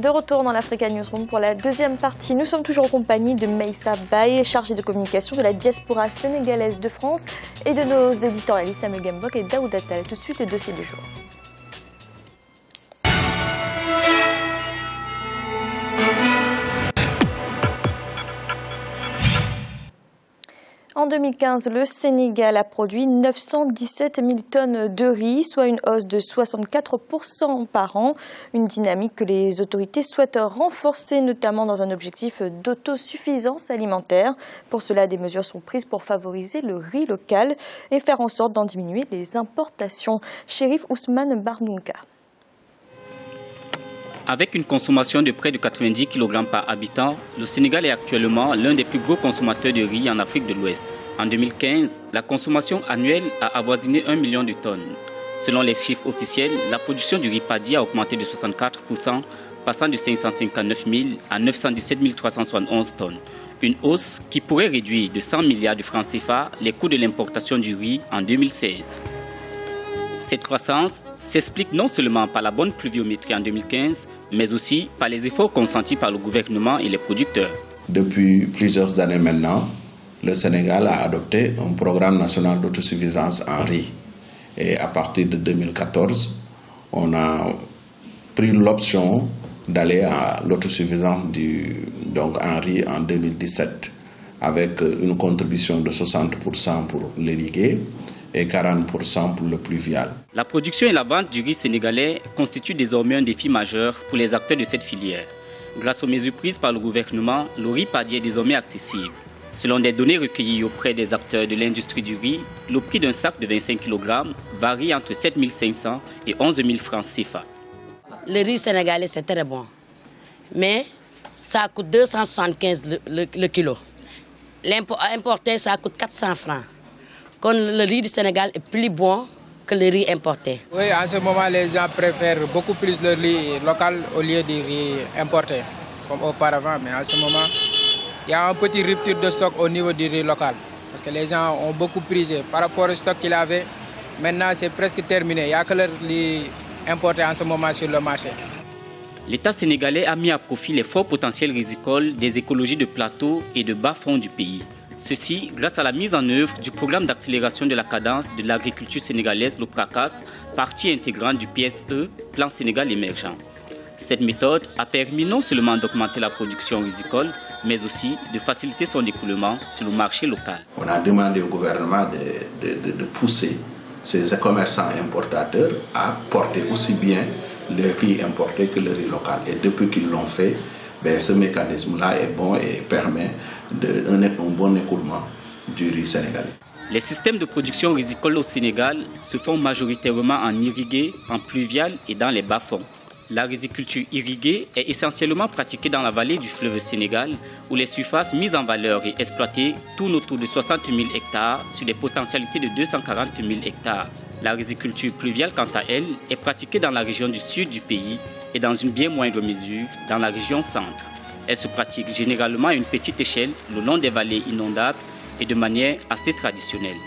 De retour dans l'Africa Newsroom pour la deuxième partie. Nous sommes toujours en compagnie de Meissa Baye, chargée de communication de la diaspora sénégalaise de France, et de nos éditorialistes Samuel Gambok et Daoud Attal. Tout de suite, le dossier du jour. En 2015, le Sénégal a produit 917 000 tonnes de riz, soit une hausse de 64% par an. Une dynamique que les autorités souhaitent renforcer, notamment dans un objectif d'autosuffisance alimentaire. Pour cela, des mesures sont prises pour favoriser le riz local et faire en sorte d'en diminuer les importations. Chérif Ousmane Barnounka. Avec une consommation de près de 90 kg par habitant, le Sénégal est actuellement l'un des plus gros consommateurs de riz en Afrique de l'Ouest. En 2015, la consommation annuelle a avoisiné 1 million de tonnes. Selon les chiffres officiels, la production du riz paddy a augmenté de 64%, passant de 559 000 à 917 371 tonnes. Une hausse qui pourrait réduire de 100 milliards de francs CFA les coûts de l'importation du riz en 2016. Cette croissance s'explique non seulement par la bonne pluviométrie en 2015, mais aussi par les efforts consentis par le gouvernement et les producteurs. Depuis plusieurs années maintenant, le Sénégal a adopté un programme national d'autosuffisance en riz. Et à partir de 2014, on a pris l'option d'aller à l'autosuffisance en riz en 2017, avec une contribution de 60% pour l'irrigué et 40% pour le pluvial. La production et la vente du riz sénégalais constituent désormais un défi majeur pour les acteurs de cette filière. Grâce aux mesures prises par le gouvernement, le riz paddy est désormais accessible. Selon des données recueillies auprès des acteurs de l'industrie du riz, le prix d'un sac de 25 kg varie entre 7 500 et 11 000 francs CFA. Le riz sénégalais, c'est très bon, mais ça coûte 275 le kilo. L'importé, ça coûte 400 francs. Quand le riz du Sénégal est plus bon que le riz importé. Oui, en ce moment, les gens préfèrent beaucoup plus le riz local au lieu du riz importé, comme auparavant. Mais en ce moment, il y a une petite rupture de stock au niveau du riz local. Parce que les gens ont beaucoup prisé par rapport au stock qu'ils avaient. Maintenant, c'est presque terminé. Il n'y a que le riz importé en ce moment sur le marché. L'État sénégalais a mis à profit les forts potentiels rizicoles des écologies de plateau et de bas-fonds du pays. Ceci grâce à la mise en œuvre du programme d'accélération de la cadence de l'agriculture sénégalaise, le PRACAS, partie intégrante du PSE, Plan Sénégal émergent. Cette méthode a permis non seulement d'augmenter la production rizicole, mais aussi de faciliter son écoulement sur le marché local. On a demandé au gouvernement de pousser ces commerçants importateurs à porter aussi bien le riz importé que le riz local. Et depuis qu'ils l'ont fait, ce mécanisme-là est bon et permet un bon écoulement du riz sénégalais. Les systèmes de production rizicole au Sénégal se font majoritairement en irrigué, en pluvial et dans les bas-fonds. La riziculture irriguée est essentiellement pratiquée dans la vallée du fleuve Sénégal, où les surfaces mises en valeur et exploitées tournent autour de 60 000 hectares sur des potentialités de 240 000 hectares. La riziculture pluviale, quant à elle, est pratiquée dans la région du sud du pays et dans une bien moindre mesure dans la région centre. Elle se pratique généralement à une petite échelle le long des vallées inondables et de manière assez traditionnelle.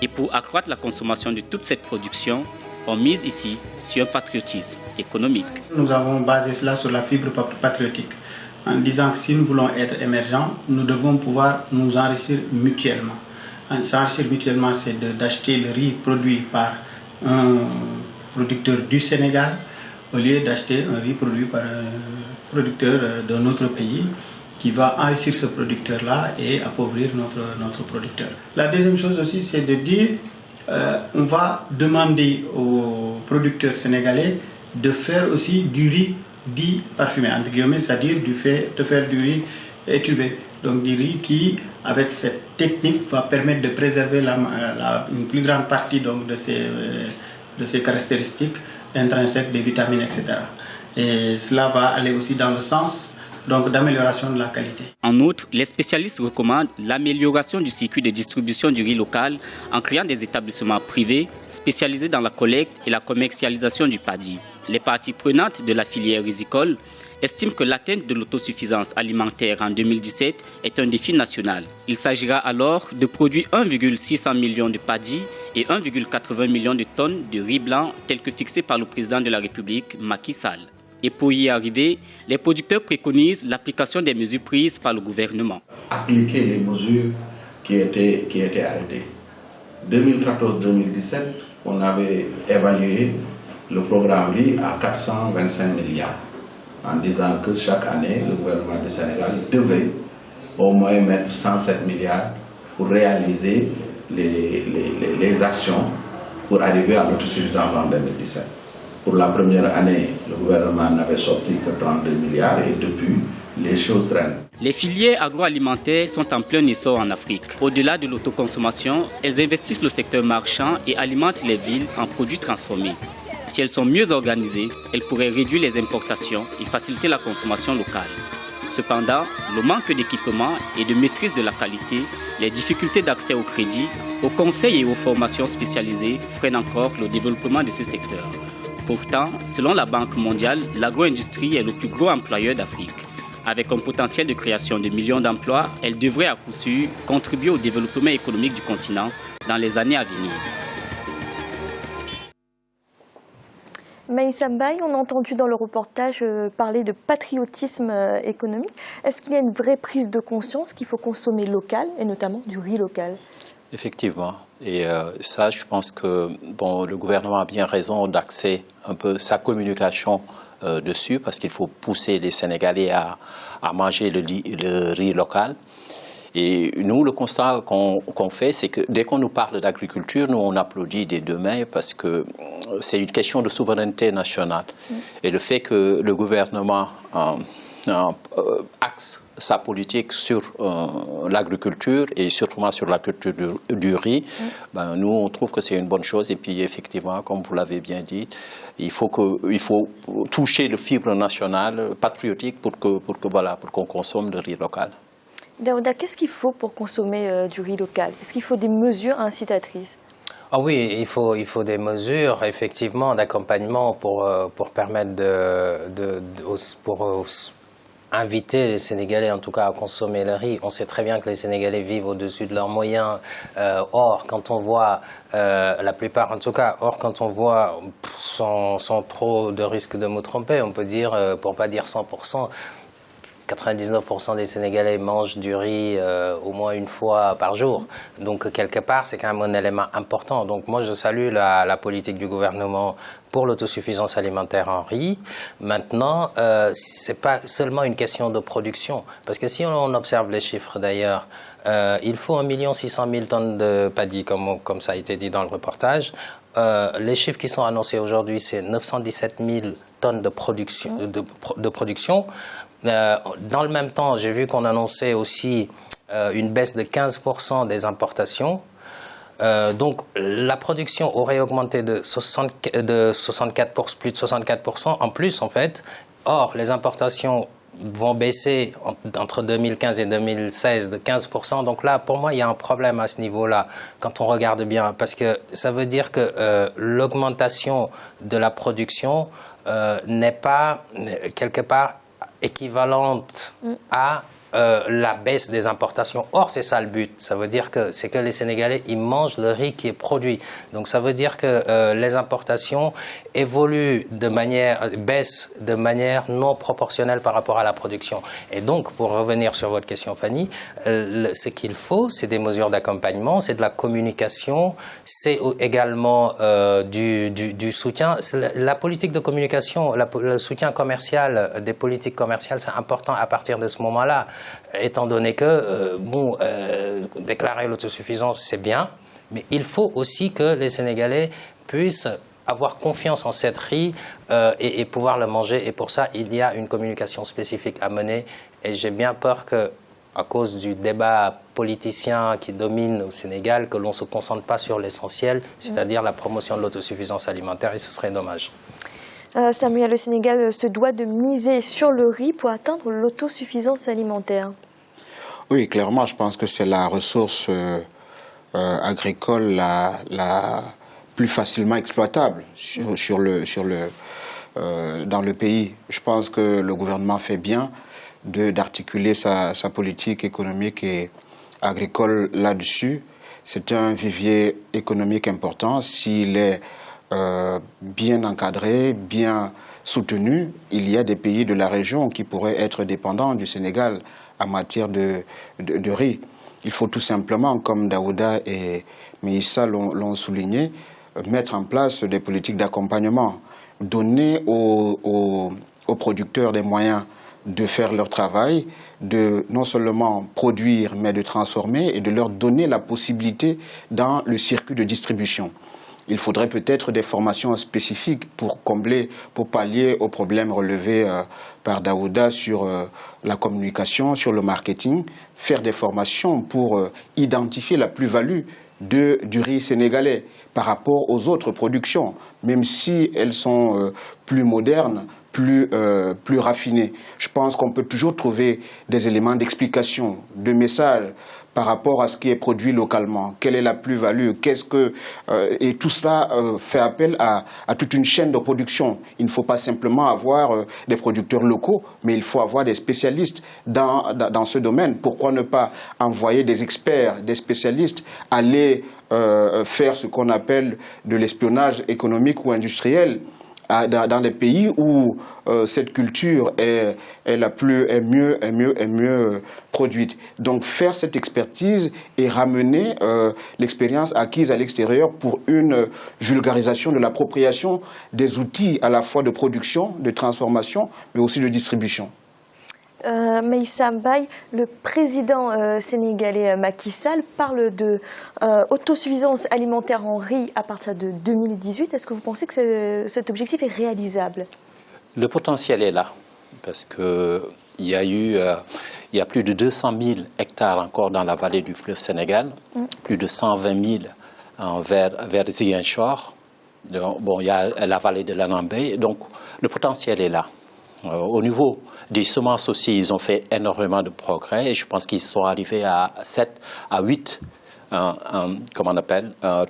Et pour accroître la consommation de toute cette production, on mise ici sur un patriotisme économique. Nous avons basé cela sur la fibre patriotique, en disant que si nous voulons être émergents, nous devons pouvoir nous enrichir mutuellement. S'enrichir mutuellement, c'est d'acheter le riz produit par un producteur du Sénégal, au lieu d'acheter un riz produit par un producteur d'un autre pays qui va enrichir ce producteur-là et appauvrir notre producteur. La deuxième chose aussi, c'est de dire on va demander aux producteurs sénégalais de faire aussi du riz dit parfumé, entre guillemets, c'est-à-dire de faire du riz étuvé. Donc du riz qui, avec cette technique, va permettre de préserver une plus grande partie donc, de ses caractéristiques intrinsèques, des vitamines, etc. Et cela va aller aussi dans le sens d'amélioration de la qualité. En outre, les spécialistes recommandent l'amélioration du circuit de distribution du riz local en créant des établissements privés spécialisés dans la collecte et la commercialisation du paddy. Les parties prenantes de la filière rizicole estiment que l'atteinte de l'autosuffisance alimentaire en 2017 est un défi national. Il s'agira alors de produire 1,600 million de paddy et 1,80 million de tonnes de riz blanc tel que fixé par le président de la République, Macky Sall. Et pour y arriver, les producteurs préconisent l'application des mesures prises par le gouvernement. Appliquer les mesures qui étaient arrêtées. 2014-2017, on avait évalué le programme riz à 425 milliards, en disant que chaque année, le gouvernement du Sénégal devait au moins mettre 107 milliards pour réaliser les actions pour arriver à l'autosuffisance en 2017. Pour la première année, le gouvernement n'avait sorti que 32 milliards et depuis, les choses traînent. Les filières agroalimentaires sont en plein essor en Afrique. Au-delà de l'autoconsommation, elles investissent le secteur marchand et alimentent les villes en produits transformés. Si elles sont mieux organisées, elles pourraient réduire les importations et faciliter la consommation locale. Cependant, le manque d'équipement et de maîtrise de la qualité, les difficultés d'accès au crédit, aux conseils et aux formations spécialisées freinent encore le développement de ce secteur. Pourtant, selon la Banque mondiale, l'agro-industrie est le plus gros employeur d'Afrique. Avec un potentiel de création de millions d'emplois, elle devrait à coup sûr contribuer au développement économique du continent dans les années à venir. Maïssa Mbaye, on a entendu dans le reportage parler de patriotisme économique. Est-ce qu'il y a une vraie prise de conscience qu'il faut consommer local et notamment du riz local? Effectivement. Et ça, je pense que le gouvernement a bien raison d'axer un peu sa communication dessus parce qu'il faut pousser les Sénégalais à manger le riz local. Et nous, le constat qu'on fait, c'est que dès qu'on nous parle d'agriculture, nous, on applaudit des deux mains parce que c'est une question de souveraineté nationale. Et le fait que le gouvernement axe sa politique sur l'agriculture et surtout sur la culture du riz, nous, on trouve que c'est une bonne chose. Et puis, effectivement, comme vous l'avez bien dit, il faut toucher le fibre national patriotique pour qu'on consomme le riz local. Daouda, qu'est-ce qu'il faut pour consommer du riz local? Est-ce qu'il faut des mesures incitatrices? Ah oui, il faut des mesures effectivement d'accompagnement pour permettre pour inviter les Sénégalais en tout cas à consommer le riz. On sait très bien que les Sénégalais vivent au-dessus de leurs moyens. Or, quand on voit la plupart, en tout cas, quand on voit sans trop de risque de me tromper, on peut dire, pour pas dire 100%, 99% des Sénégalais mangent du riz au moins une fois par jour. Donc, quelque part, c'est quand même un élément important. Donc, moi, je salue la politique du gouvernement pour l'autosuffisance alimentaire en riz. Maintenant, c'est pas seulement une question de production. Parce que si on observe les chiffres d'ailleurs, il faut 1 600 000 tonnes de paddy, comme ça a été dit dans le reportage. Les chiffres qui sont annoncés aujourd'hui, c'est 917 000 tonnes de production. Dans le même temps, j'ai vu qu'on annonçait aussi une baisse de 15% des importations. Donc la production aurait augmenté de 64%, plus de 64% en plus en fait. Or, les importations vont baisser entre 2015 et 2016 de 15%. Donc là, pour moi, il y a un problème à ce niveau-là, quand on regarde bien, parce que ça veut dire que l'augmentation de la production n'est pas, quelque part, équivalente à la baisse des importations. Or, c'est ça le but. Ça veut dire que c'est que les Sénégalais, ils mangent le riz qui est produit. Donc, ça veut dire que les importations baissent de manière non proportionnelle par rapport à la production. Et donc, pour revenir sur votre question, Fanny, ce qu'il faut, c'est des mesures d'accompagnement, c'est de la communication, c'est également du soutien. La politique de communication, le soutien commercial, des politiques commerciales, c'est important à partir de ce moment-là. Étant donné que, déclarer l'autosuffisance, c'est bien, mais il faut aussi que les Sénégalais puissent avoir confiance en cette riz et pouvoir le manger. Et pour ça, il y a une communication spécifique à mener. Et j'ai bien peur que, à cause du débat politicien qui domine au Sénégal, que l'on ne se concentre pas sur l'essentiel, c'est-à-dire la promotion de l'autosuffisance alimentaire, et ce serait dommage. Samuel, le Sénégal se doit de miser sur le riz pour atteindre l'autosuffisance alimentaire. Oui, clairement, je pense que c'est la ressource agricole la plus facilement exploitable dans le pays. Je pense que le gouvernement fait bien d'articuler sa politique économique et agricole là-dessus. C'est un vivier économique important s'il est bien encadré, bien soutenu, il y a des pays de la région qui pourraient être dépendants du Sénégal en matière de riz. Il faut tout simplement, comme Daouda et Meïssa l'ont souligné, mettre en place des politiques d'accompagnement, donner aux producteurs des moyens de faire leur travail, de non seulement produire, mais de transformer et de leur donner la possibilité dans le circuit de distribution. Il faudrait peut-être des formations spécifiques pour pallier aux problèmes relevés par Daouda sur la communication, sur le marketing, faire des formations pour identifier la plus-value du riz sénégalais par rapport aux autres productions, même si elles sont plus modernes, plus raffinées. Je pense qu'on peut toujours trouver des éléments d'explication, de messages par rapport à ce qui est produit localement. Quelle est la plus-value? Et tout cela fait appel à toute une chaîne de production. Il ne faut pas simplement avoir des producteurs locaux, mais il faut avoir des spécialistes dans ce domaine. Pourquoi ne pas envoyer des experts, des spécialistes, aller faire ce qu'on appelle de l'espionnage économique ou industriel dans les pays où cette culture est mieux produite. Donc faire cette expertise et ramener l'expérience acquise à l'extérieur pour une vulgarisation de l'appropriation des outils à la fois de production, de transformation, mais aussi de distribution. Meïssa Mbaye, le président sénégalais Macky Sall parle de autosuffisance alimentaire en riz à partir de 2018. Est-ce que vous pensez que cet objectif est réalisable? Le potentiel est là, parce qu'il y a plus de 200 000 hectares encore dans la vallée du fleuve Sénégal, plus de 120 000 vers Ziguinchor. Bon, il y a la vallée de l'Anambé, donc le potentiel est là. Au niveau des semences aussi, ils ont fait énormément de progrès et je pense qu'ils sont arrivés à 7 à 8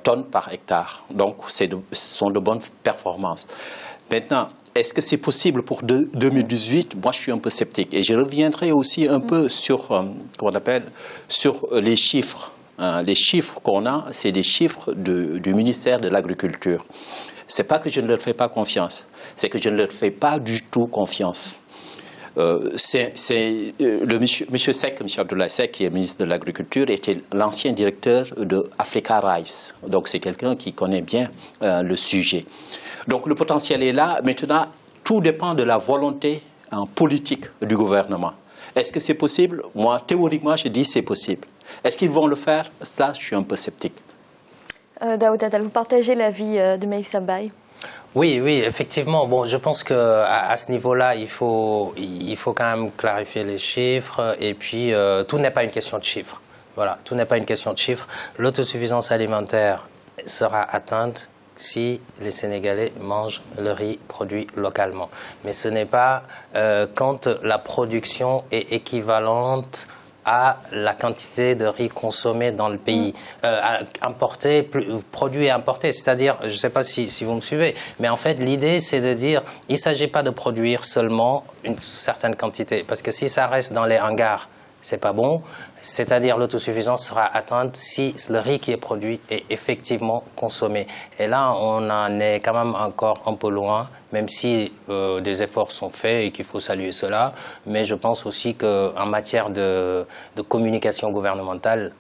tonnes par hectare. Donc, ce sont de bonnes performances. Maintenant, est-ce que c'est possible pour 2018? Moi, je suis un peu sceptique. Et je reviendrai aussi un peu sur, sur les chiffres. Les chiffres qu'on a, c'est des chiffres du ministère de l'Agriculture. Ce n'est pas que je ne leur fais pas confiance, c'est que je ne leur fais pas du tout confiance. C'est le monsieur Seck, M. Abdoulaye Seck, qui est ministre de l'Agriculture, était l'ancien directeur de Africa Rice. Donc c'est quelqu'un qui connaît bien le sujet. Donc le potentiel est là. Maintenant, tout dépend de la volonté politique du gouvernement. Est-ce que c'est possible? Moi, théoriquement, je dis c'est possible. Est-ce qu'ils vont le faire? Ça, je suis un peu sceptique. Daouda Tall, vous partagez l'avis de Meïssa Mbaye? Oui, effectivement. Bon, je pense qu'à ce niveau-là, il faut quand même clarifier les chiffres. Et puis, tout n'est pas une question de chiffres. Voilà, tout n'est pas une question de chiffres. L'autosuffisance alimentaire sera atteinte si les Sénégalais mangent le riz produit localement. Mais ce n'est pas quand la production est équivalente à la quantité de riz consommé dans le pays, produit et importé. C'est-à-dire, je ne sais pas si vous me suivez, mais en fait, l'idée, c'est de dire, il ne s'agit pas de produire seulement une certaine quantité, parce que si ça reste dans les hangars, c'est pas bon. C'est-à-dire l'autosuffisance sera atteinte si le riz qui est produit est effectivement consommé. Et là, on en est quand même encore un peu loin, même si des efforts sont faits et qu'il faut saluer cela. Mais je pense aussi qu'en matière de communication gouvernementale,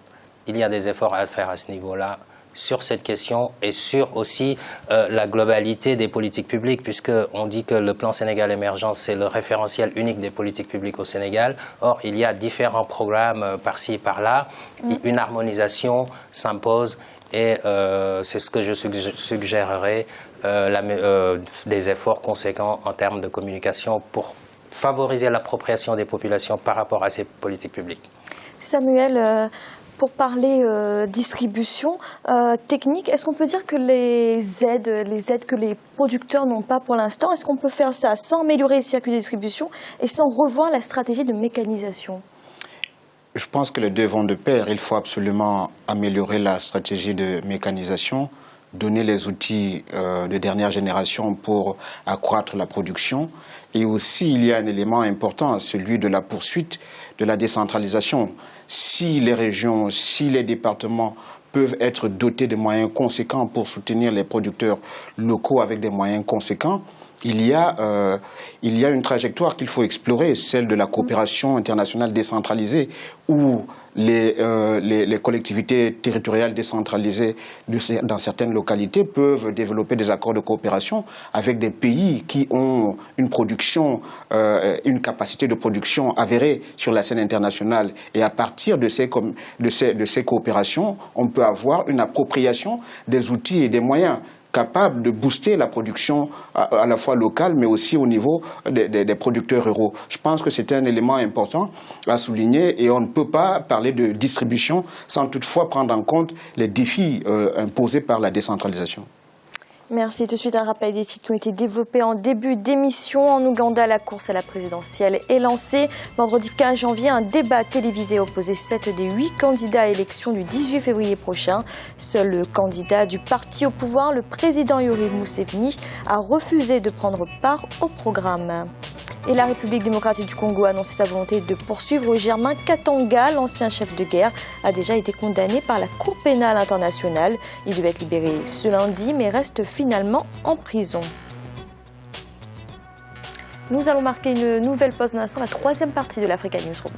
il y a des efforts à faire à ce niveau-là, sur cette question et sur aussi la globalité des politiques publiques, puisqu'on dit que le plan Sénégal émergent, c'est le référentiel unique des politiques publiques au Sénégal. Or, il y a différents programmes par-ci, par-là. Une harmonisation s'impose et c'est ce que je suggérerais, des efforts conséquents en termes de communication pour favoriser l'appropriation des populations par rapport à ces politiques publiques. Samuel, pour parler distribution technique, est-ce qu'on peut dire que les aides que les producteurs n'ont pas pour l'instant, est-ce qu'on peut faire ça sans améliorer le circuit de distribution et sans revoir la stratégie de mécanisation? Je pense que les deux vont de pair. Il faut absolument améliorer la stratégie de mécanisation, donner les outils de dernière génération pour accroître la production. Et aussi, il y a un élément important, celui de la poursuite de la décentralisation. Si les régions, si les départements peuvent être dotés de moyens conséquents pour soutenir les producteurs locaux avec des moyens conséquents, il y a une trajectoire qu'il faut explorer, celle de la coopération internationale décentralisée, où les collectivités territoriales décentralisées dans certaines localités peuvent développer des accords de coopération avec des pays qui ont une production, une capacité de production avérée sur la scène internationale. Et à partir de ces coopérations, on peut avoir une appropriation des outils et des moyens capable de booster la production à la fois locale, mais aussi au niveau des producteurs ruraux. Je pense que c'est un élément important à souligner et on ne peut pas parler de distribution sans toutefois prendre en compte les défis imposés par la décentralisation. Merci. Tout de suite, un rappel des titres qui ont été développés en début d'émission. En Ouganda, la course à la présidentielle est lancée. Vendredi 15 janvier, un débat télévisé opposait 7 des 8 candidats à l'élection du 18 février prochain. Seul le candidat du parti au pouvoir, le président Yoweri Museveni, a refusé de prendre part au programme. Et la République démocratique du Congo a annoncé sa volonté de poursuivre Germain Katanga. L'ancien chef de guerre a déjà été condamné par la Cour pénale internationale. Il devait être libéré ce lundi, mais reste finalement en prison. Nous allons marquer une nouvelle pause d'un instant, la troisième partie de l'Africa Newsroom.